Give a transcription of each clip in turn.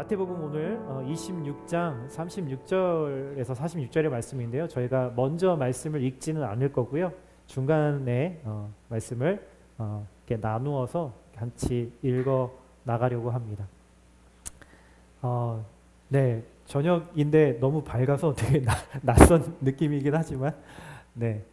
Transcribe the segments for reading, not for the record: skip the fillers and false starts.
마태복음 오늘 26장 36절에서 46절의 말씀인데요. 저희가 먼저 말씀을 읽지는 않을 거고요. 중간에 말씀을 이렇게 나누어서 같이 읽어 나가려고 합니다. 네, 저녁인데 너무 밝아서 되게 낯선 느낌이긴 하지만 네,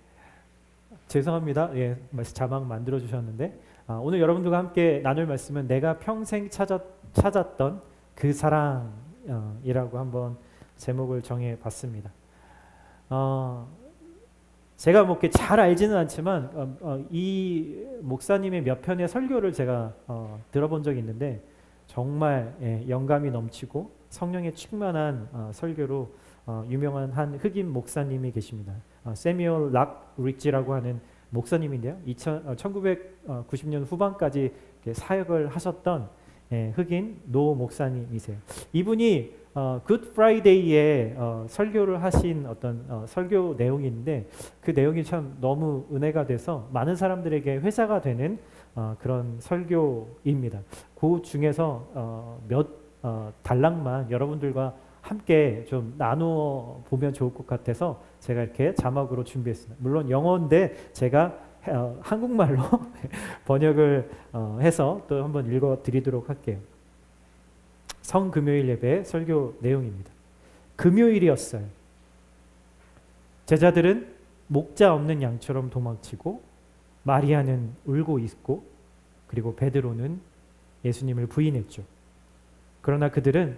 죄송합니다. 예, 자막 만들어 주셨는데 오늘 여러분들과 함께 나눌 말씀은 내가 평생 찾았던 그 사랑이라고 한번 제목을 정해 봤습니다. 제가 뭐 이렇게 잘 알지는 않지만 이 목사님의 몇 편의 설교를 제가 들어본 적이 있는데 정말 영감이 넘치고 성령에 충만한 설교로 유명한 한 흑인 목사님이 계십니다. 세뮤얼 락 리치라고 하는 목사님인데요. 1990년 후반까지 사역을 하셨던 흑인 노 목사님이세요. 이분이 굿 프라이데이에 설교를 하신 어떤 설교 내용인데 그 내용이 참 너무 은혜가 돼서 많은 사람들에게 회자가 되는 그런 설교입니다. 그 중에서 몇 단락만 여러분들과 함께 좀 나누어 보면 좋을 것 같아서 제가 이렇게 자막으로 준비했습니다. 물론 영어인데 제가 한국말로 번역을 해서 또 한번 읽어드리도록 할게요. 성금요일 예배 설교 내용입니다. 금요일이었어요. 제자들은 목자 없는 양처럼 도망치고 마리아는 울고 있고 그리고 베드로는 예수님을 부인했죠. 그러나 그들은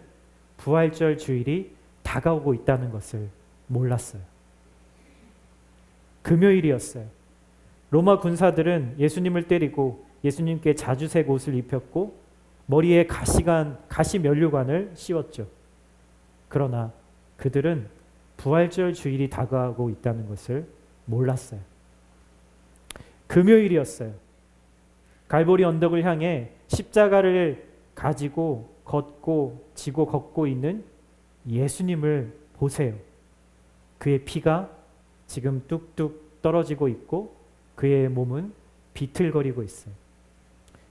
부활절 주일이 다가오고 있다는 것을 몰랐어요. 금요일이었어요. 로마 군사들은 예수님을 때리고 예수님께 자주색 옷을 입혔고 머리에 가시 면류관을 씌웠죠. 그러나 그들은 부활절 주일이 다가오고 있다는 것을 몰랐어요. 금요일이었어요. 갈보리 언덕을 향해 십자가를 가지고 지고 걷고 있는 예수님을 보세요. 그의 피가 지금 뚝뚝 떨어지고 있고 그의 몸은 비틀거리고 있어요.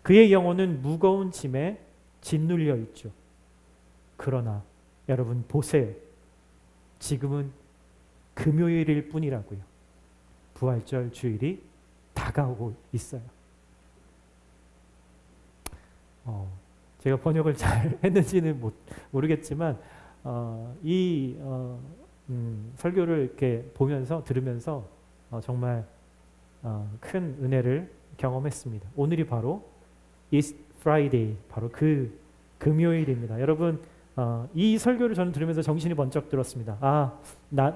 그의 영혼은 무거운 짐에 짓눌려 있죠. 그러나 여러분 보세요. 지금은 금요일일 뿐이라고요. 부활절 주일이 다가오고 있어요. 제가 번역을 잘 했는지는 모르겠지만 이 설교를 이렇게 들으면서 정말 큰 은혜를 경험했습니다. 오늘이 바로 East Friday, 바로 그 금요일입니다. 여러분 이 설교를 저는 들으면서 정신이 번쩍 들었습니다.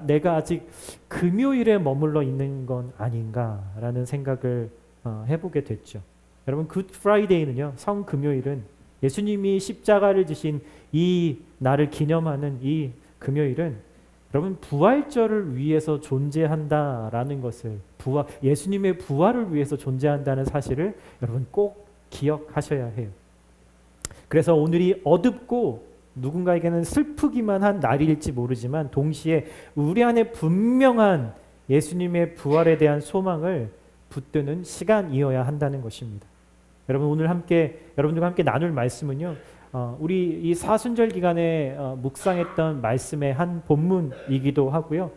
내가 아직 금요일에 머물러 있는 건 아닌가라는 생각을 해보게 됐죠. 여러분 굿 프라이데이는요, 성금요일은 예수님이 십자가를 지신 이 날을 기념하는 이 금요일은 여러분 부활절을 위해서 존재한다라는 것을 예수님의 부활을 위해서 존재한다는 사실을 여러분 꼭 기억하셔야 해요. 그래서 오늘이 어둡고 누군가에게는 슬프기만 한 날일지 모르지만 동시에 우리 안에 분명한 예수님의 부활에 대한 소망을 붙드는 시간이어야 한다는 것입니다. 여러분 오늘 여러분들과 함께 나눌 말씀은요, 우리 이 사순절 기간에 묵상했던 말씀의 한 본문이기도 하고요.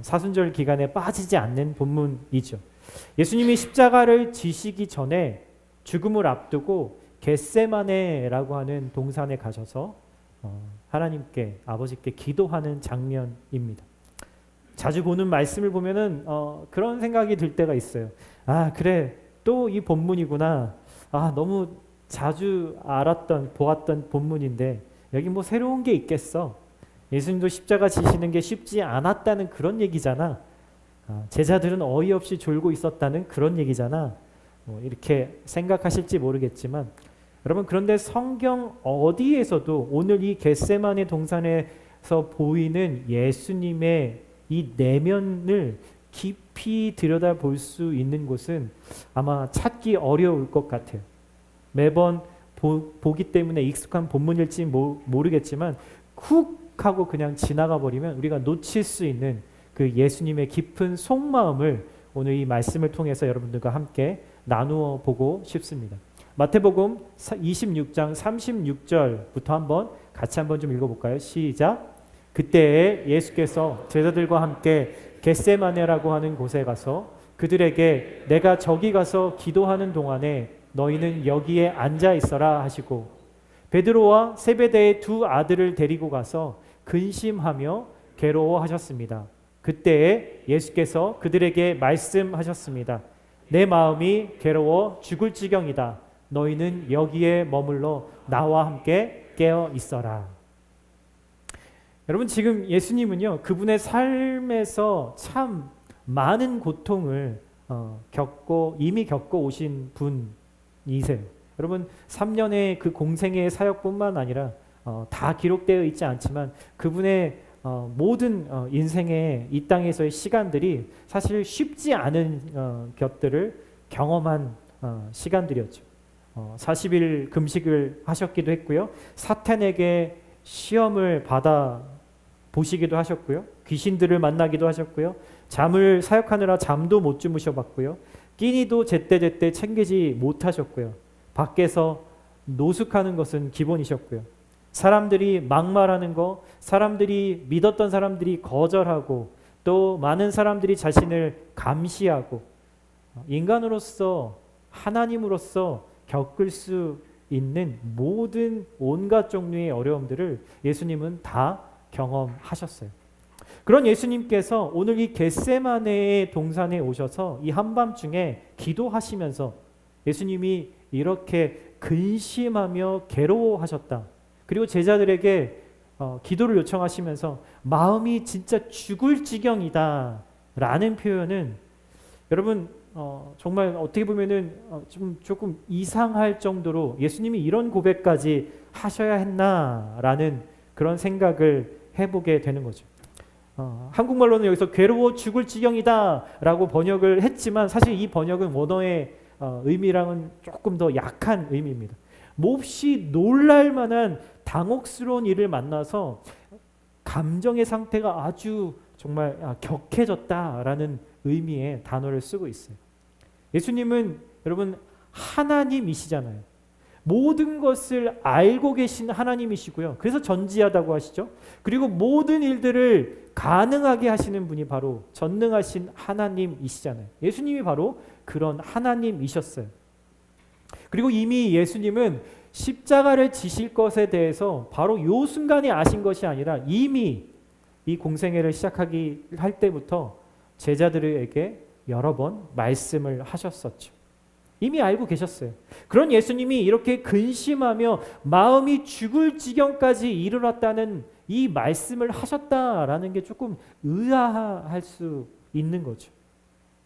사순절 기간에 빠지지 않는 본문이죠. 예수님이 십자가를 지시기 전에 죽음을 앞두고 겟세마네라고 하는 동산에 가셔서 하나님께 아버지께 기도하는 장면입니다. 자주 보는 말씀을 보면은 그런 생각이 들 때가 있어요. 그래, 또 이 본문이구나. 너무 자주 보았던 본문인데 여기 뭐 새로운 게 있겠어. 예수님도 십자가 지시는 게 쉽지 않았다는 그런 얘기잖아. 제자들은 어이없이 졸고 있었다는 그런 얘기잖아. 이렇게 생각하실지 모르겠지만 여러분, 그런데 성경 어디에서도 오늘 이 겟세마네 동산에서 보이는 예수님의 이 내면을 깊이 들여다볼 수 있는 곳은 아마 찾기 어려울 것 같아요. 매번 보기 때문에 익숙한 본문일지 모르겠지만 훅 하고 그냥 지나가 버리면 우리가 놓칠 수 있는 그 예수님의 깊은 속마음을 오늘 이 말씀을 통해서 여러분들과 함께 나누어 보고 싶습니다. 마태복음 26장 36절부터 같이 한번 좀 읽어볼까요? 시작. 그때에 예수께서 제자들과 함께 겟세마네라고 하는 곳에 가서 그들에게 내가 저기 가서 기도하는 동안에 너희는 여기에 앉아 있어라 하시고 베드로와 세베대의 두 아들을 데리고 가서 근심하며 괴로워하셨습니다. 그때에 예수께서 그들에게 말씀하셨습니다. 내 마음이 괴로워 죽을 지경이다. 너희는 여기에 머물러 나와 함께 깨어 있어라. 여러분, 지금 예수님은요, 그분의 삶에서 참 많은 고통을 이미 겪고 오신 분이세요. 여러분, 3년의 그 공생의 사역뿐만 아니라 다 기록되어 있지 않지만 그분의 모든 인생의 이 땅에서의 시간들이 사실 쉽지 않은 것들을 경험한 시간들이었죠. 40일 금식을 하셨기도 했고요. 사탄에게 시험을 받아 보시기도 하셨고요. 귀신들을 만나기도 하셨고요. 잠을 사역하느라 잠도 못 주무셔봤고요. 끼니도 제때제때 챙기지 못하셨고요. 밖에서 노숙하는 것은 기본이셨고요. 사람들이 막말하는 거, 사람들이 믿었던 사람들이 거절하고 또 많은 사람들이 자신을 감시하고 인간으로서 하나님으로서 겪을 수 있는 모든 온갖 종류의 어려움들을 예수님은 다 경험하셨어요. 그런 예수님께서 오늘 이 겟세마네의 동산에 오셔서 이 한밤중에 기도하시면서 예수님이 이렇게 근심하며 괴로워하셨다. 그리고 제자들에게 기도를 요청하시면서 마음이 진짜 죽을 지경이다 라는 표현은 여러분 정말 어떻게 보면은 조금 이상할 정도로 예수님이 이런 고백까지 하셔야 했나라는 그런 생각을 해보게 되는 거죠. 한국말로는 여기서 괴로워 죽을 지경이다 라고 번역을 했지만 사실 이 번역은 원어의 의미랑은 조금 더 약한 의미입니다. 몹시 놀랄 만한 당혹스러운 일을 만나서 감정의 상태가 아주 정말 격해졌다라는 의미의 단어를 쓰고 있어요. 예수님은 여러분 하나님이시잖아요. 모든 것을 알고 계신 하나님이시고요. 그래서 전지하다고 하시죠. 그리고 모든 일들을 가능하게 하시는 분이 바로 전능하신 하나님이시잖아요. 예수님이 바로 그런 하나님이셨어요. 그리고 이미 예수님은 십자가를 지실 것에 대해서 바로 요 순간에 아신 것이 아니라 이미 이 공생애를 시작하기 할 때부터 제자들에게 여러 번 말씀을 하셨었죠. 이미 알고 계셨어요. 그런 예수님이 이렇게 근심하며 마음이 죽을 지경까지 이르렀다는 이 말씀을 하셨다라는 게 조금 의아할 수 있는 거죠.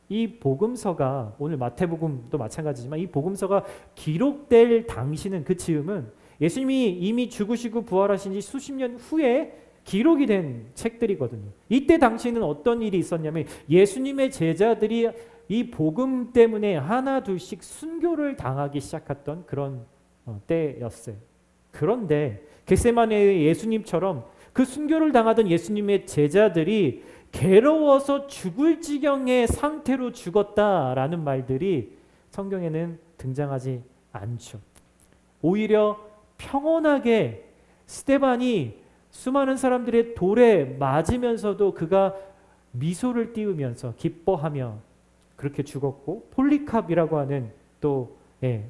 이 복음서가 오늘 마태복음도 마찬가지지만 이 복음서가 기록될 당시는 그 즈음은 예수님이 이미 죽으시고 부활하신 지 수십 년 후에 기록이 된 책들이거든요. 이때 당시에는 어떤 일이 있었냐면 예수님의 제자들이 이 복음 때문에 하나 둘씩 순교를 당하기 시작했던 그런 때였어요. 그런데 겟세마네의 예수님처럼 그 순교를 당하던 예수님의 제자들이 괴로워서 죽을 지경의 상태로 죽었다라는 말들이 성경에는 등장하지 않죠. 오히려 평온하게 스데반이 수많은 사람들의 돌에 맞으면서도 그가 미소를 띄우면서 기뻐하며 그렇게 죽었고, 폴리캅이라고 하는 또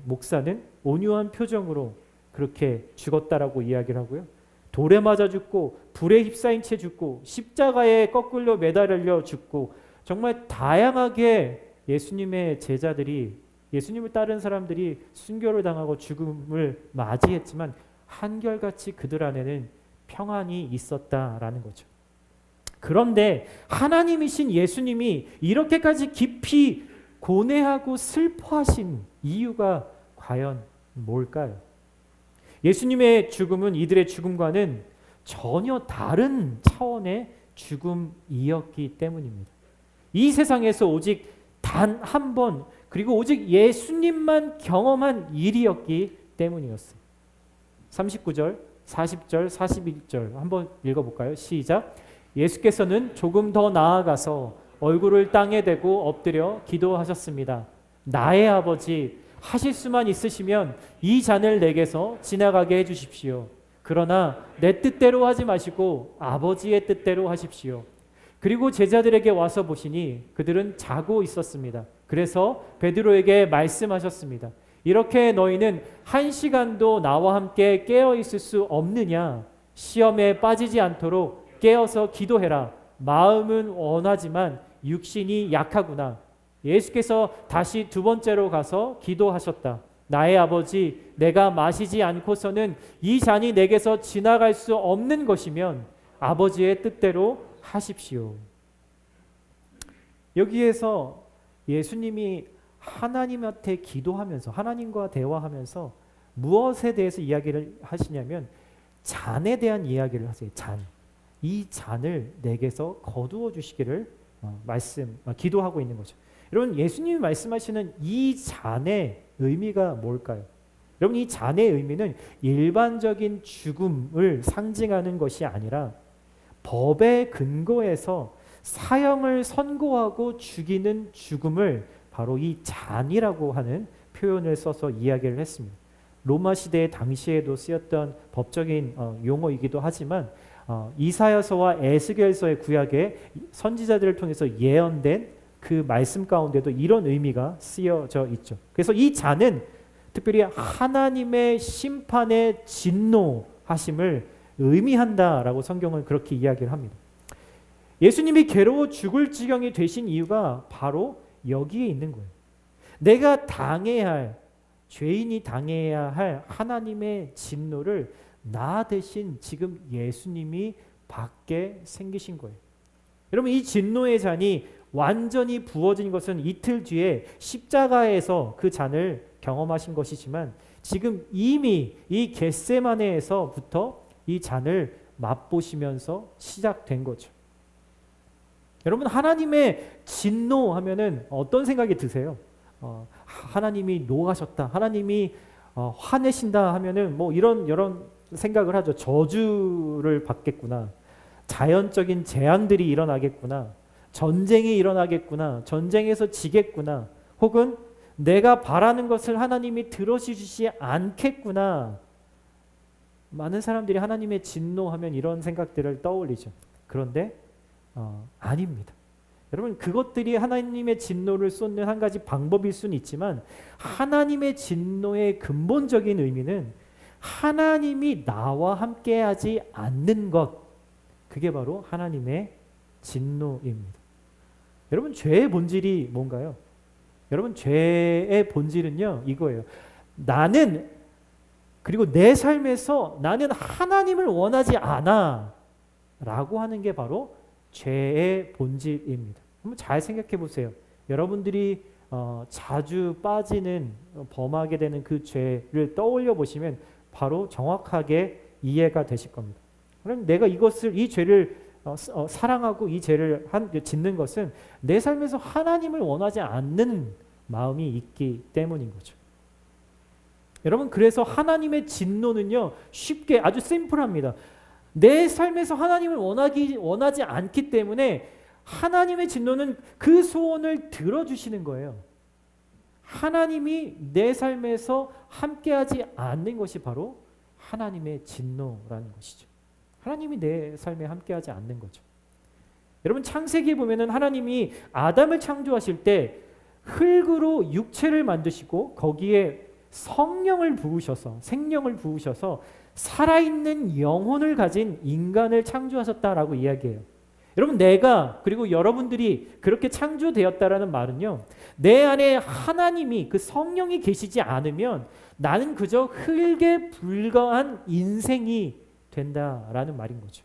목사는 온유한 표정으로 그렇게 죽었다라고 이야기를 하고요. 돌에 맞아 죽고 불에 휩싸인 채 죽고 십자가에 거꾸로 매달려 죽고 정말 다양하게 예수님의 제자들이 예수님을 따른 사람들이 순교를 당하고 죽음을 맞이했지만 한결같이 그들 안에는 평안이 있었다라는 거죠. 그런데 하나님이신 예수님이 이렇게까지 깊이 고뇌하고 슬퍼하신 이유가 과연 뭘까요? 예수님의 죽음은 이들의 죽음과는 전혀 다른 차원의 죽음이었기 때문입니다. 이 세상에서 오직 단 한 번 그리고 오직 예수님만 경험한 일이었기 때문이었어요. 39절, 40절, 41절 한번 읽어볼까요? 시작. 예수께서는 조금 더 나아가서 얼굴을 땅에 대고 엎드려 기도하셨습니다. 나의 아버지, 하실 수만 있으시면 이 잔을 내게서 지나가게 해주십시오. 그러나 내 뜻대로 하지 마시고 아버지의 뜻대로 하십시오. 그리고 제자들에게 와서 보시니 그들은 자고 있었습니다. 그래서 베드로에게 말씀하셨습니다. 이렇게 너희는 1시간도 나와 함께 깨어 있을 수 없느냐? 시험에 빠지지 않도록 깨어서 기도해라. 마음은 원하지만 육신이 약하구나. 예수께서 다시 두 번째로 가서 기도하셨다. 나의 아버지, 내가 마시지 않고서는 이 잔이 내게서 지나갈 수 없는 것이면 아버지의 뜻대로 하십시오. 여기에서 예수님이 하나님한테 기도하면서 하나님과 대화하면서 무엇에 대해서 이야기를 하시냐면 잔에 대한 이야기를 하세요. 잔. 이 잔을 내게서 거두어 주시기를 기도하고 있는 거죠. 여러분, 예수님이 말씀하시는 이 잔의 의미가 뭘까요? 여러분, 이 잔의 의미는 일반적인 죽음을 상징하는 것이 아니라 법의 근거에서 사형을 선고하고 죽이는 죽음을 바로 이 잔이라고 하는 표현을 써서 이야기를 했습니다. 로마 시대 당시에도 쓰였던 법적인 용어이기도 하지만 이사야서와 에스겔서의 구약의 선지자들을 통해서 예언된 그 말씀 가운데도 이런 의미가 쓰여져 있죠. 그래서 이 잔은 특별히 하나님의 심판의 진노하심을 의미한다라고 성경은 그렇게 이야기를 합니다. 예수님이 괴로워 죽을 지경이 되신 이유가 바로 여기에 있는 거예요. 내가 당해야 할, 죄인이 당해야 할 하나님의 진노를 나 대신 지금 예수님이 받게 생기신 거예요. 여러분, 이 진노의 잔이 완전히 부어진 것은 이틀 뒤에 십자가에서 그 잔을 경험하신 것이지만 지금 이미 이 겟세마네에서부터 이 잔을 맛보시면서 시작된 거죠. 여러분, 하나님의 진노하면은 어떤 생각이 드세요? 하나님이 노하셨다, 하나님이 화내신다 하면은 뭐 이런 생각을 하죠. 저주를 받겠구나, 자연적인 재앙들이 일어나겠구나, 전쟁이 일어나겠구나, 전쟁에서 지겠구나, 혹은 내가 바라는 것을 하나님이 들어주시지 않겠구나. 많은 사람들이 하나님의 진노하면 이런 생각들을 떠올리죠. 그런데 아닙니다. 여러분, 그것들이 하나님의 진노를 쏟는 한 가지 방법일 수는 있지만 하나님의 진노의 근본적인 의미는 하나님이 나와 함께하지 않는 것, 그게 바로 하나님의 진노입니다. 여러분, 죄의 본질이 뭔가요? 여러분, 죄의 본질은요, 이거예요. 나는, 그리고 내 삶에서 나는 하나님을 원하지 않아 라고 하는 게 바로 죄의 본질입니다. 한번 잘 생각해 보세요. 여러분들이 자주 빠지는, 범하게 되는 그 죄를 떠올려 보시면 바로 정확하게 이해가 되실 겁니다. 그럼 내가 이 죄를 사랑하고 이 죄를 짓는 것은 내 삶에서 하나님을 원하지 않는 마음이 있기 때문인 거죠. 여러분, 그래서 하나님의 진노는요, 쉽게 아주 심플합니다. 내 삶에서 하나님을 원하지 않기 때문에 하나님의 진노는 그 소원을 들어주시는 거예요. 하나님이 내 삶에서 함께하지 않는 것이 바로 하나님의 진노라는 것이죠. 하나님이 내 삶에 함께하지 않는 거죠. 여러분, 창세기에 보면은 하나님이 아담을 창조하실 때 흙으로 육체를 만드시고 거기에 성령을 부으셔서, 생명을 부으셔서 살아있는 영혼을 가진 인간을 창조하셨다라고 이야기해요. 여러분, 내가, 그리고 여러분들이 그렇게 창조되었다라는 말은요, 내 안에 하나님이, 그 성령이 계시지 않으면 나는 그저 흙에 불과한 인생이 된다라는 말인 거죠.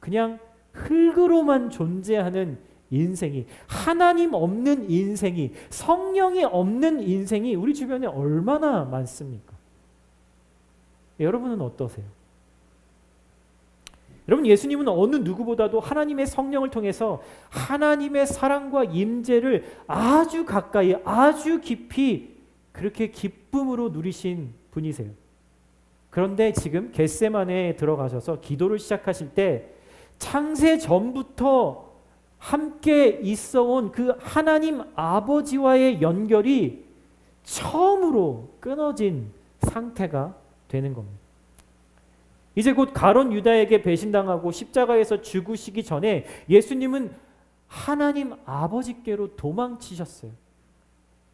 그냥 흙으로만 존재하는 인생이, 하나님 없는 인생이, 성령이 없는 인생이 우리 주변에 얼마나 많습니까? 여러분은 어떠세요? 여러분, 예수님은 어느 누구보다도 하나님의 성령을 통해서 하나님의 사랑과 임재를 아주 가까이, 아주 깊이 그렇게 기쁨으로 누리신 분이세요. 그런데 지금 겟세마네에 들어가셔서 기도를 시작하실 때 창세 전부터 함께 있어온 그 하나님 아버지와의 연결이 처음으로 끊어진 상태가 되는 겁니다. 이제 곧 가룟 유다에게 배신당하고 십자가에서 죽으시기 전에 예수님은 하나님 아버지께로 도망치셨어요.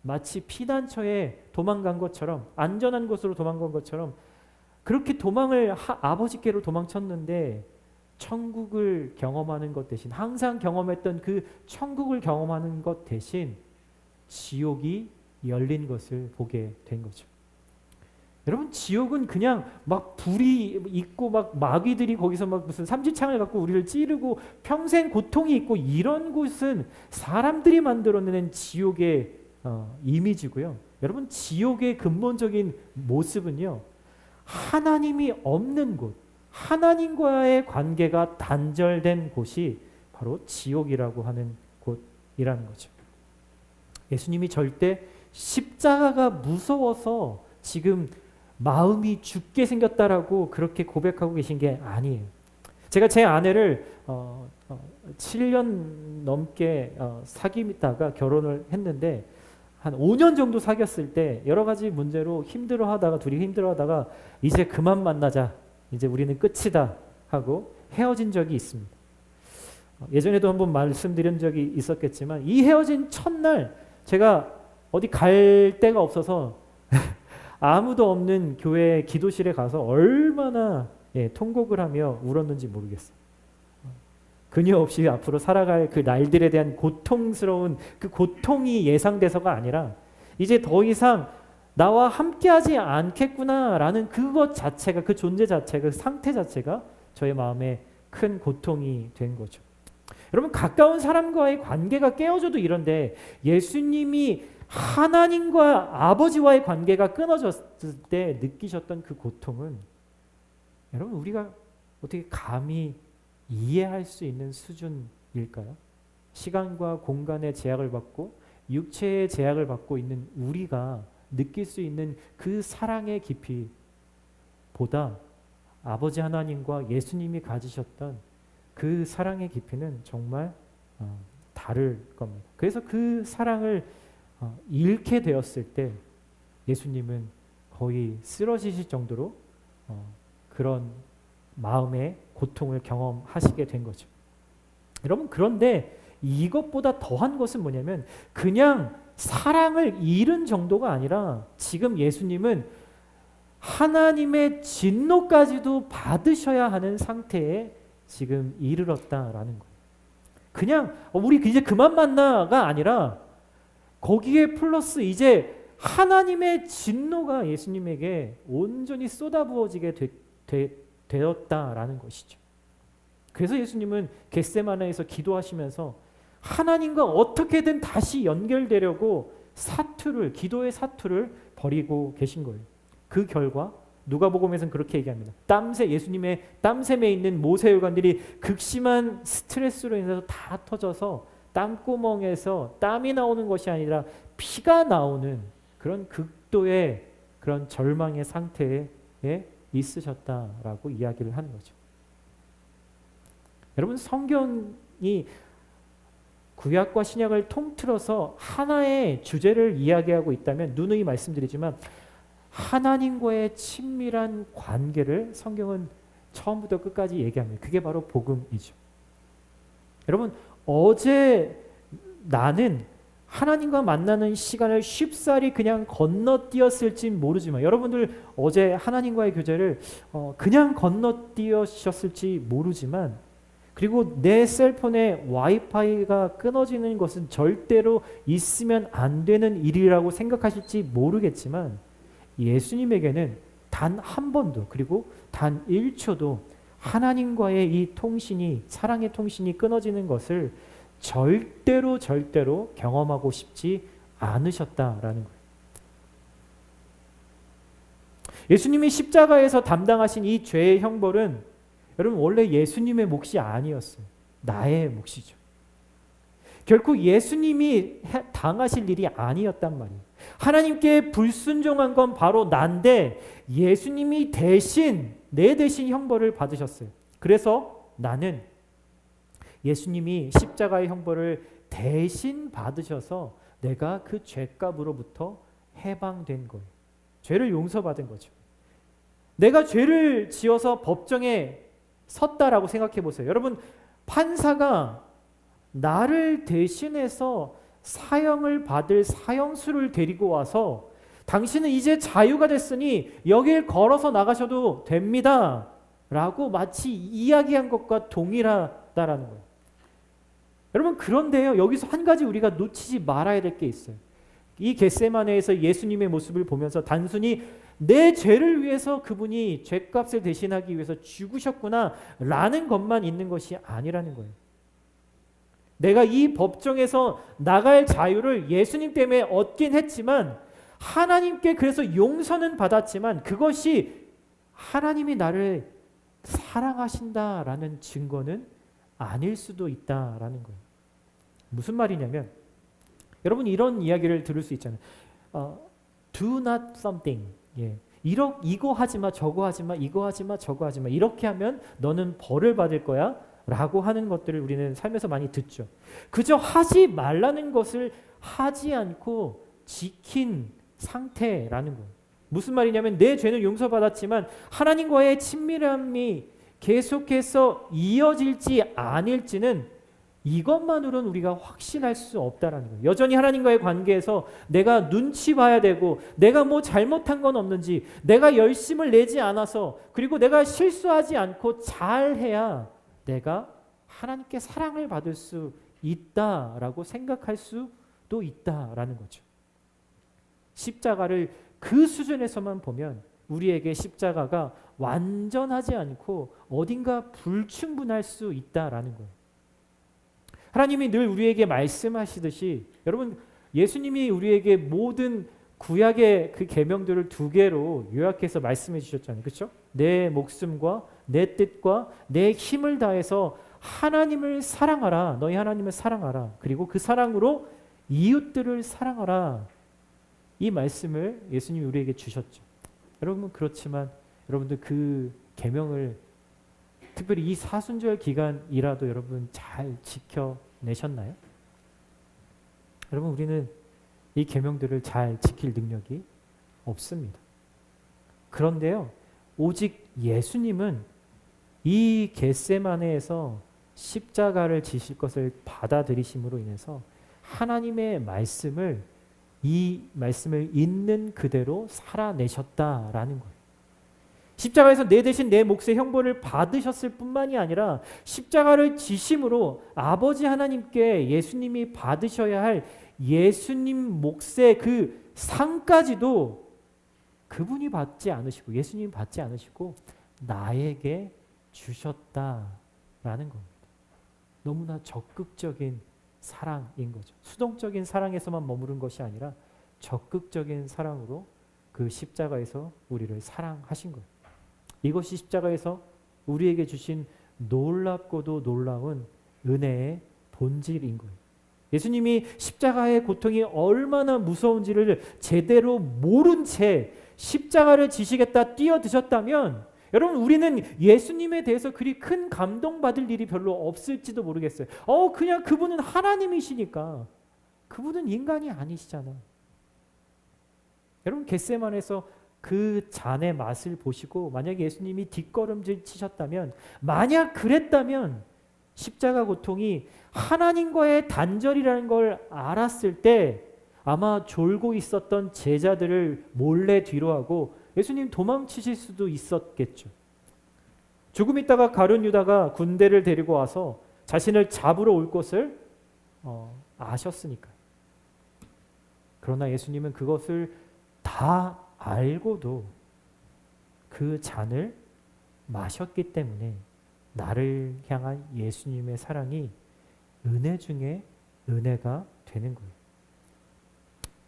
마치 피난처에 도망간 것처럼, 안전한 곳으로 도망간 것처럼 그렇게 도망을 아버지께로 도망쳤는데, 천국을 경험하는 것 대신, 항상 경험했던 그 천국을 경험하는 것 대신 지옥이 열린 것을 보게 된 거죠. 여러분, 지옥은 그냥 막 불이 있고 막 마귀들이 거기서 막 무슨 삼지창을 갖고 우리를 찌르고 평생 고통이 있고, 이런 곳은 사람들이 만들어내는 지옥의 이미지고요. 여러분, 지옥의 근본적인 모습은요, 하나님이 없는 곳, 하나님과의 관계가 단절된 곳이 바로 지옥이라고 하는 곳이라는 거죠. 예수님이 절대 십자가가 무서워서 지금 마음이 죽게 생겼다라고 그렇게 고백하고 계신 게 아니에요. 제가 제 아내를 7년 넘게 사귀다가 결혼을 했는데, 한 5년 정도 사귀었을 때 여러 가지 문제로 둘이 힘들어하다가 이제 그만 만나자, 이제 우리는 끝이다 하고 헤어진 적이 있습니다. 예전에도 한번 말씀드린 적이 있었겠지만, 이 헤어진 첫날 제가 어디 갈 데가 없어서 아무도 없는 교회 기도실에 가서 얼마나 통곡을 하며 울었는지 모르겠어요. 그녀 없이 앞으로 살아갈 그 날들에 대한 고통스러운 그 고통이 예상돼서가 아니라, 이제 더 이상 나와 함께하지 않겠구나라는 그것 자체가, 그 존재 자체가, 그 상태 자체가 저의 마음에 큰 고통이 된 거죠. 여러분, 가까운 사람과의 관계가 깨어져도 이런데, 예수님이 하나님과 아버지와의 관계가 끊어졌을 때 느끼셨던 그 고통은, 여러분, 우리가 어떻게 감히 이해할 수 있는 수준일까요? 시간과 공간의 제약을 받고 육체의 제약을 받고 있는 우리가 느낄 수 있는 그 사랑의 깊이보다 아버지 하나님과 예수님이 가지셨던 그 사랑의 깊이는 정말 다를 겁니다. 그래서 그 사랑을 잃게 되었을 때 예수님은 거의 쓰러지실 정도로 그런 마음의 고통을 경험하시게 된 거죠. 여러분, 그런데 이것보다 더한 것은 뭐냐면, 그냥 사랑을 잃은 정도가 아니라 지금 예수님은 하나님의 진노까지도 받으셔야 하는 상태에 지금 이르렀다라는 거예요. 그냥 우리 이제 그만 만나가 아니라 거기에 플러스 이제 하나님의 진노가 예수님에게 온전히 쏟아부어지게 되었다라는 것이죠. 그래서 예수님은 겟세마네에서 기도하시면서 하나님과 어떻게든 다시 연결되려고 기도의 사투를 벌이고 계신 거예요. 그 결과 누가복음에서는 그렇게 얘기합니다. 예수님의 땀샘에 있는 모세혈관들이 극심한 스트레스로 인해서 다 터져서 땀구멍에서 땀이 나오는 것이 아니라 피가 나오는 그런 극도의 그런 절망의 상태에 있으셨다라고 이야기를 하는 거죠. 여러분, 성경이 구약과 신약을 통틀어서 하나의 주제를 이야기하고 있다면, 누누이 말씀드리지만 하나님과의 친밀한 관계를 성경은 처음부터 끝까지 얘기합니다. 그게 바로 복음이죠. 여러분, 어제 나는 하나님과 만나는 시간을 쉽사리 그냥 건너뛰었을지 모르지만, 여러분들 어제 하나님과의 교제를 그냥 건너뛰으셨을지 모르지만, 그리고 내 셀폰에 와이파이가 끊어지는 것은 절대로 있으면 안 되는 일이라고 생각하실지 모르겠지만, 예수님에게는 단 한 번도, 그리고 단 1초도 하나님과의 이 통신이, 사랑의 통신이 끊어지는 것을 절대로 경험하고 싶지 않으셨다라는 거예요. 예수님이 십자가에서 담당하신 이 죄의 형벌은 여러분, 원래 예수님의 몫이 아니었어요. 나의 몫이죠. 결코 예수님이 당하실 일이 아니었단 말이에요. 하나님께 불순종한 건 바로 난데, 예수님이 내 대신 형벌을 받으셨어요. 그래서 나는 예수님이 십자가의 형벌을 대신 받으셔서 내가 그 죄값으로부터 해방된 거예요. 죄를 용서받은 거죠. 내가 죄를 지어서 법정에 섰다라고 생각해 보세요. 여러분, 판사가 나를 대신해서 사형을 받을 사형수를 데리고 와서 당신은 이제 자유가 됐으니 여길 걸어서 나가셔도 됩니다 라고 마치 이야기한 것과 동일하다라는 거예요. 여러분, 그런데요, 여기서 한 가지 우리가 놓치지 말아야 될 게 있어요. 이 겟세마네에서 예수님의 모습을 보면서 단순히 내 죄를 위해서 그분이 죄값을 대신하기 위해서 죽으셨구나 라는 것만 있는 것이 아니라는 거예요. 내가 이 법정에서 나갈 자유를 예수님 때문에 얻긴 했지만, 하나님께 그래서 용서는 받았지만 그것이 하나님이 나를 사랑하신다라는 증거는 아닐 수도 있다라는 거예요. 무슨 말이냐면, 여러분 이런 이야기를 들을 수 있잖아요. Do not something. 이거 하지 마, 저거 하지 마, 이거 하지 마, 저거 하지 마. 이렇게 하면 너는 벌을 받을 거야 라고 하는 것들을 우리는 삶에서 많이 듣죠. 그저 하지 말라는 것을 하지 않고 지킨 상태라는 거예요. 무슨 말이냐면, 내 죄는 용서받았지만 하나님과의 친밀함이 계속해서 이어질지 아닐지는 이것만으로는 우리가 확신할 수 없다라는 거예요. 여전히 하나님과의 관계에서 내가 눈치 봐야 되고, 내가 뭐 잘못한 건 없는지, 내가 열심을 내지 않아서, 그리고 내가 실수하지 않고 잘해야 내가 하나님께 사랑을 받을 수 있다라고 생각할 수도 있다라는 거죠. 십자가를 그 수준에서만 보면 우리에게 십자가가 완전하지 않고 어딘가 불충분할 수 있다라는 거예요. 하나님이 늘 우리에게 말씀하시듯이, 여러분 예수님이 우리에게 모든 구약의 그 계명들을 2개로 요약해서 말씀해 주셨잖아요. 그렇죠? 내 목숨과 내 뜻과 내 힘을 다해서 하나님을 사랑하라. 너희 하나님을 사랑하라. 그리고 그 사랑으로 이웃들을 사랑하라. 이 말씀을 예수님이 우리에게 주셨죠. 여러분, 그렇지만 여러분들 그 계명을 특별히 이 사순절 기간이라도 여러분 잘 지켜내셨나요? 여러분, 우리는 이 계명들을 잘 지킬 능력이 없습니다. 그런데요, 오직 예수님은 이 겟세마네에서 십자가를 지실 것을 받아들이심으로 인해서 하나님의 말씀을, 이 말씀을 있는 그대로 살아내셨다라는 거예요. 십자가에서 내 대신 내 몫의 형벌을 받으셨을 뿐만이 아니라 십자가를 지심으로 아버지 하나님께 예수님이 받으셔야 할 예수님 몫의 그 상까지도 그분이 받지 않으시고, 예수님이 받지 않으시고 나에게 주셨다라는 겁니다. 너무나 적극적인 사랑인 거죠. 수동적인 사랑에서만 머무른 것이 아니라 적극적인 사랑으로 그 십자가에서 우리를 사랑하신 거예요. 이것이 십자가에서 우리에게 주신 놀랍고도 놀라운 은혜의 본질인 거예요. 예수님이 십자가의 고통이 얼마나 무서운지를 제대로 모른 채 십자가를 지시겠다 뛰어드셨다면, 여러분 우리는 예수님에 대해서 그리 큰 감동받을 일이 별로 없을지도 모르겠어요. 그냥 그분은 하나님이시니까. 그분은 인간이 아니시잖아. 여러분, 겟세마네에서 그 잔의 맛을 보시고 만약 예수님이 뒷걸음질 치셨다면, 만약 그랬다면 십자가 고통이 하나님과의 단절이라는 걸 알았을 때 아마 졸고 있었던 제자들을 몰래 뒤로 하고 예수님 도망치실 수도 있었겠죠. 조금 있다가 가룟 유다가 군대를 데리고 와서 자신을 잡으러 올 것을 아셨으니까요. 그러나 예수님은 그것을 다 알고도 그 잔을 마셨기 때문에 나를 향한 예수님의 사랑이 은혜 중에 은혜가 되는 거예요.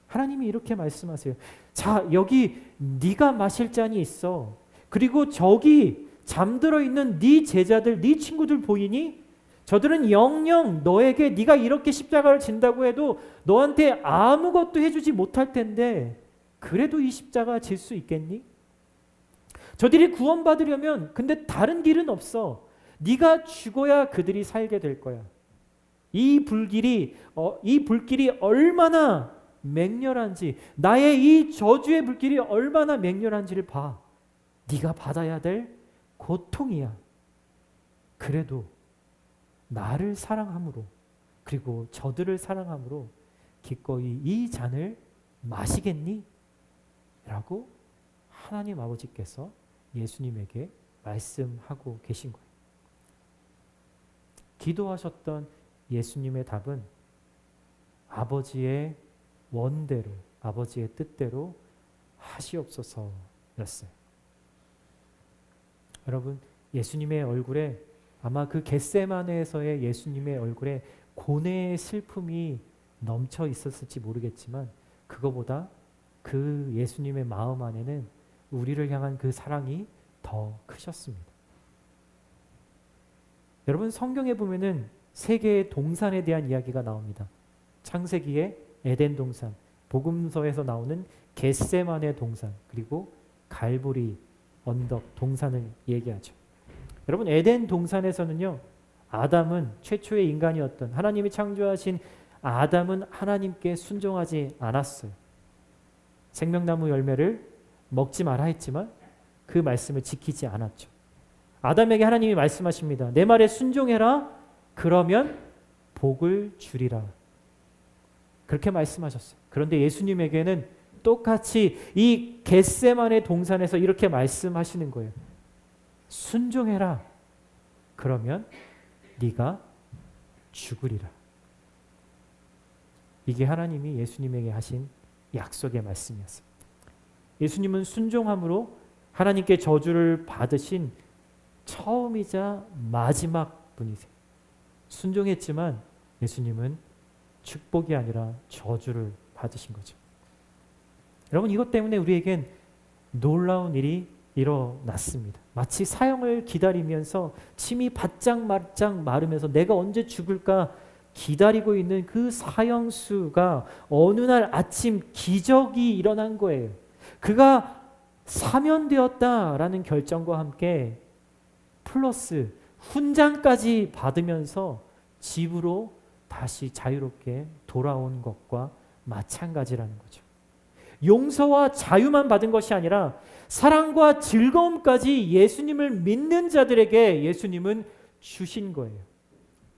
하나님이 이렇게 말씀하세요. 자, 여기 네가 마실 잔이 있어. 그리고 저기 잠들어 있는 네 제자들, 네 친구들 보이니? 저들은 영영 너에게 네가 이렇게 십자가를 진다고 해도 너한테 아무것도 해주지 못할 텐데 그래도 이 십자가 질 수 있겠니? 저들이 구원받으려면 근데 다른 길은 없어. 네가 죽어야 그들이 살게 될 거야. 이 불길이 얼마나 맹렬한지, 나의 이 저주의 불길이 얼마나 맹렬한지를 봐. 네가 받아야 될 고통이야. 그래도 나를 사랑함으로, 그리고 저들을 사랑함으로 기꺼이 이 잔을 마시겠니? 라고 하나님 아버지께서 예수님에게 말씀하고 계신 거예요. 기도하셨던 예수님의 답은 아버지의 원대로, 아버지의 뜻대로 하시옵소서였어요. 여러분, 예수님의 얼굴에, 아마 그 겟세마네에서의 예수님의 얼굴에 고뇌의 슬픔이 넘쳐 있었을지 모르겠지만, 그거보다 그 예수님의 마음 안에는 우리를 향한 그 사랑이 더 크셨습니다. 여러분, 성경에 보면은 세 개의 동산에 대한 이야기가 나옵니다. 창세기의 에덴 동산, 복음서에서 나오는 겟세마네 동산, 그리고 갈보리 언덕 동산을 얘기하죠. 여러분, 에덴 동산에서는요, 아담은 최초의 인간이었던, 하나님이 창조하신 아담은 하나님께 순종하지 않았어요. 생명나무 열매를 먹지 마라 했지만 그 말씀을 지키지 않았죠. 아담에게 하나님이 말씀하십니다. 내 말에 순종해라. 그러면 복을 주리라. 그렇게 말씀하셨어요. 그런데 예수님에게는 똑같이 이 겟세마네 동산에서 이렇게 말씀하시는 거예요. 순종해라. 그러면 네가 죽으리라. 이게 하나님이 예수님에게 하신 약속의 말씀이었어요. 예수님은 순종함으로 하나님께 저주를 받으신 처음이자 마지막 분이세요. 순종했지만 예수님은 축복이 아니라 저주를 받으신 거죠. 여러분, 이것 때문에 우리에겐 놀라운 일이 일어났습니다. 마치 사형을 기다리면서 침이 바짝 마르면서 내가 언제 죽을까 기다리고 있는 그 사형수가 어느 날 아침 기적이 일어난 거예요. 그가 사면되었다라는 결정과 함께 플러스 훈장까지 받으면서 집으로 다시 자유롭게 돌아온 것과 마찬가지라는 거죠. 용서와 자유만 받은 것이 아니라 사랑과 즐거움까지 예수님을 믿는 자들에게 예수님은 주신 거예요.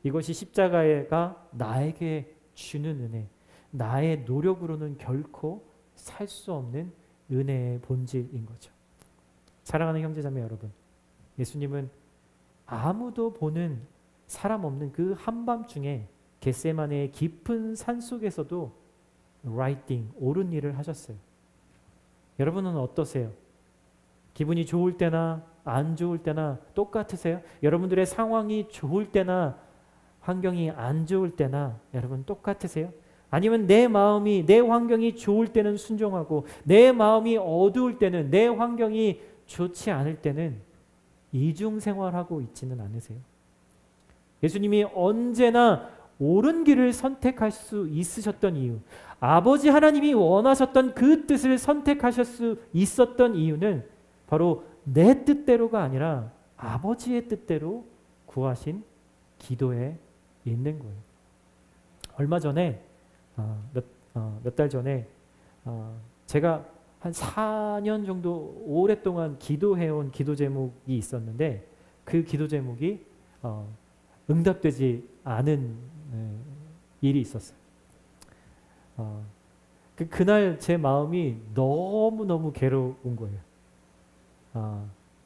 이것이 십자가가 나에게 주는 은혜, 나의 노력으로는 결코 살 수 없는 은혜의 본질인 거죠. 사랑하는 형제자매 여러분, 예수님은 아무도 보는 사람 없는 그 한밤중에 겟세마네의 깊은 산속에서도 라이팅, 옳은 일을 하셨어요. 여러분은 어떠세요? 기분이 좋을 때나 안 좋을 때나 똑같으세요? 여러분들의 상황이 좋을 때나 환경이 안 좋을 때나 여러분 똑같으세요? 아니면 내 마음이, 내 환경이 좋을 때는 순종하고 내 마음이 어두울 때는, 내 환경이 좋지 않을 때는 이중생활하고 있지는 않으세요? 예수님이 언제나 옳은 길을 선택할 수 있으셨던 이유, 아버지 하나님이 원하셨던 그 뜻을 선택하실 수 있었던 이유는 바로 내 뜻대로가 아니라 아버지의 뜻대로 구하신 기도에 있는 거예요. 얼마 전에 몇 달 전에 제가 한 4년 정도 오랫동안 기도해온 기도 제목이 있었는데 그 기도 제목이 응답되지 않은 일이 있었어요. 그날 제 마음이 너무너무 괴로운 거예요.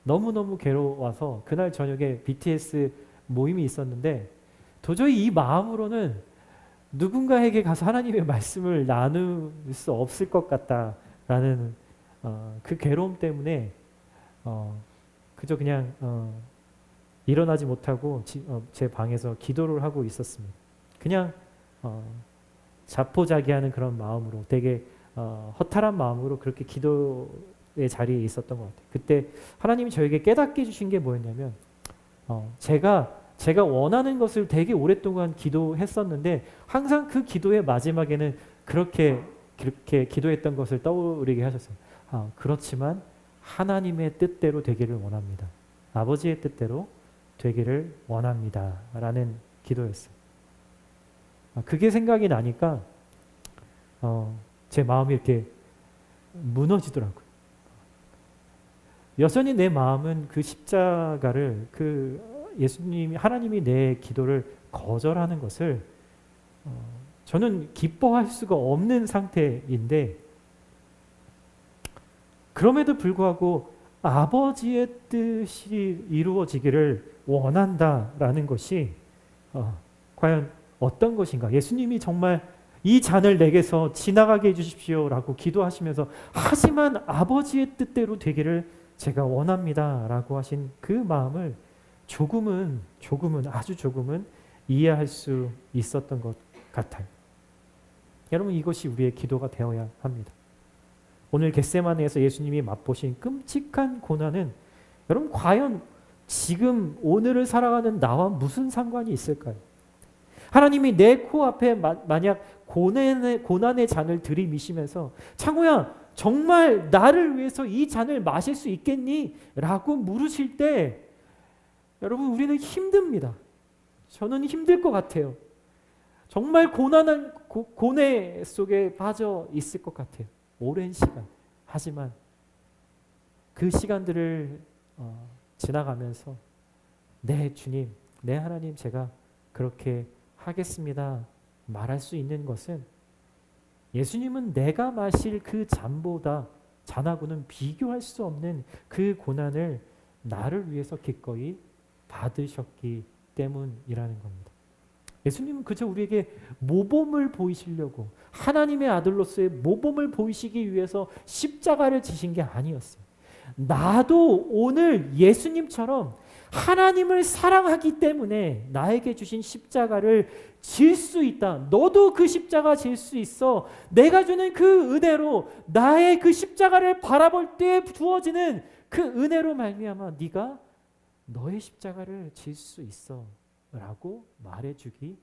너무너무 괴로워서 그날 저녁에 BTS 모임이 있었는데 도저히 이 마음으로는 누군가에게 가서 하나님의 말씀을 나눌 수 없을 것 같다라는 그 괴로움 때문에 그저 그냥 일어나지 못하고 제 방에서 기도를 하고 있었습니다. 그냥 자포자기하는 그런 마음으로, 되게 허탈한 마음으로 그렇게 기도의 자리에 있었던 것 같아요. 그때 하나님이 저에게 깨닫게 해주신 게 뭐였냐면 제가 원하는 것을 되게 오랫동안 기도했었는데 항상 그 기도의 마지막에는 그렇게 기도했던 것을 떠오르게 하셨어요. 그렇지만 하나님의 뜻대로 되기를 원합니다. 아버지의 뜻대로 되기를 원합니다. 라는 기도였어요. 그게 생각이 나니까 제 마음이 이렇게 무너지더라고요. 여전히 내 마음은 그 십자가를, 그 예수님이, 하나님이 내 기도를 거절하는 것을 저는 기뻐할 수가 없는 상태인데, 그럼에도 불구하고 아버지의 뜻이 이루어지기를 원한다라는 것이 과연 어떤 것인가? 예수님이 정말 이 잔을 내게서 지나가게 해주십시오라고 기도하시면서, 하지만 아버지의 뜻대로 되기를 제가 원합니다라고 하신 그 마음을 조금은 아주 조금은 이해할 수 있었던 것 같아요. 여러분, 이것이 우리의 기도가 되어야 합니다. 오늘 겟세마네에서 예수님이 맛보신 끔찍한 고난은 여러분 과연 지금 오늘을 살아가는 나와 무슨 상관이 있을까요? 하나님이 내 코앞에 만약 고난의 잔을 들이미시면서 창호야 정말 나를 위해서 이 잔을 마실 수 있겠니? 라고 물으실 때 여러분 우리는 힘듭니다. 저는 힘들 것 같아요. 정말 고뇌 속에 빠져 있을 것 같아요. 오랜 시간. 하지만 그 시간들을 지나가면서 네 주님, 네 하나님, 제가 그렇게 하겠습니다 말할 수 있는 것은, 예수님은 내가 마실 그 잔하고는 비교할 수 없는 그 고난을 나를 위해서 기꺼이 받으셨기 때문이라는 겁니다. 예수님은 그저 우리에게 모범을 보이시려고, 하나님의 아들로서의 모범을 보이시기 위해서 십자가를 지신 게 아니었어요. 나도 오늘 예수님처럼 하나님을 사랑하기 때문에 나에게 주신 십자가를 질 수 있다. 너도 그 십자가 질 수 있어. 내가 주는 그 은혜로, 나의 그 십자가를 바라볼 때 주어지는 그 은혜로 말미암아 네가 너의 십자가를 질 수 있어 라고 말해주기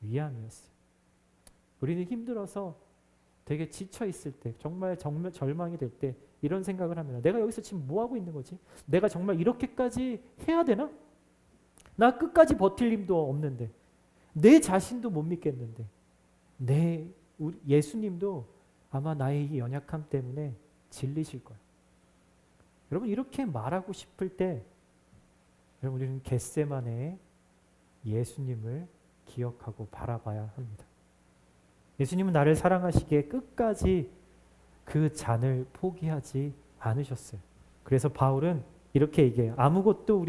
위함이었어요. 우리는 힘들어서 되게 지쳐 있을 때, 정말 절망이 될 때 이런 생각을 합니다. 내가 여기서 지금 뭐 하고 있는 거지? 내가 정말 이렇게까지 해야 되나? 나 끝까지 버틸 힘도 없는데, 내 자신도 못 믿겠는데, 예수님도 아마 나의 이 연약함 때문에 질리실 거예요. 여러분 이렇게 말하고 싶을 때 여러분 우리는 겟세마네의 예수님을 기억하고 바라봐야 합니다. 예수님은 나를 사랑하시기에 끝까지 그 잔을 포기하지 않으셨어요. 그래서 바울은 이렇게 얘기해요. 아무것도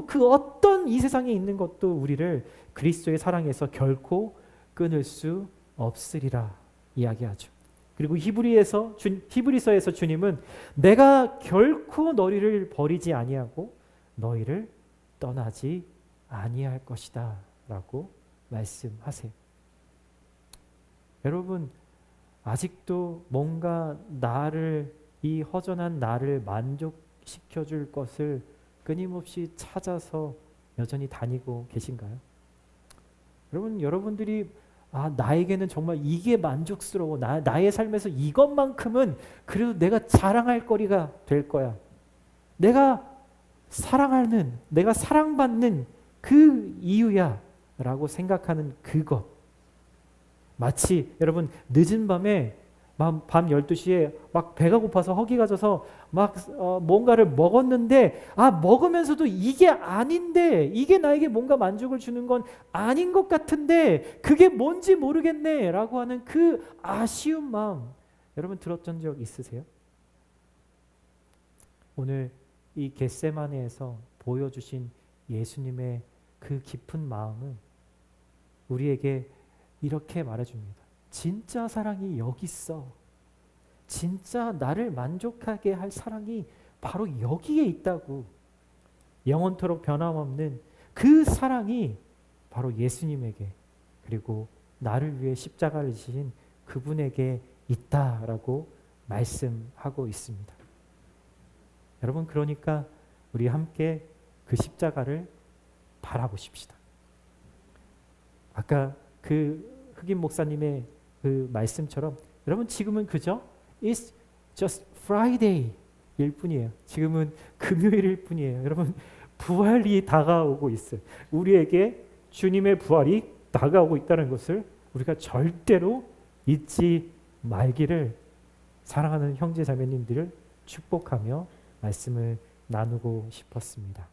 그 어떤 이 세상에 있는 것도 우리를 그리스도의 사랑에서 결코 끊을 수 없으리라 이야기하죠. 그리고 히브리서에서 주님은 내가 결코 너희를 버리지 아니하고 너희를 떠나지 아니할 것이다 라고 말씀하세요. 여러분 아직도 뭔가 이 허전한 나를 만족시켜줄 것을 끊임없이 찾아서 여전히 다니고 계신가요? 여러분들이 나에게는 정말 이게 만족스러워, 나의 삶에서 이것만큼은 그래도 내가 자랑할 거리가 될 거야, 내가 사랑받는 그 이유야 라고 생각하는 그것, 마치 여러분 늦은 밤에 밤 12시에 막 배가 고파서 허기가 져서 막 뭔가를 먹었는데 먹으면서도 이게 아닌데, 이게 나에게 뭔가 만족을 주는 건 아닌 것 같은데 그게 뭔지 모르겠네 라고 하는 그 아쉬운 마음 여러분 들었던 적 있으세요? 오늘 이 겟세마네에서 보여주신 예수님의 그 깊은 마음은 우리에게 이렇게 말해줍니다. 진짜 사랑이 여기 있어. 진짜 나를 만족하게 할 사랑이 바로 여기에 있다고. 영원토록 변함없는 그 사랑이 바로 예수님에게, 그리고 나를 위해 십자가를 지신 그분에게 있다라고 말씀하고 있습니다. 여러분 그러니까 우리 함께 그 십자가를 바라보십시다. 아까 그 흑인 목사님의 그 말씀처럼 여러분 지금은 그저 It's just Friday 일 뿐이에요. 지금은 금요일일 뿐이에요. 여러분 부활이 다가오고 있어요. 우리에게 주님의 부활이 다가오고 있다는 것을 우리가 절대로 잊지 말기를 사랑하는 형제 자매님들을 축복하며 말씀을 나누고 싶었습니다.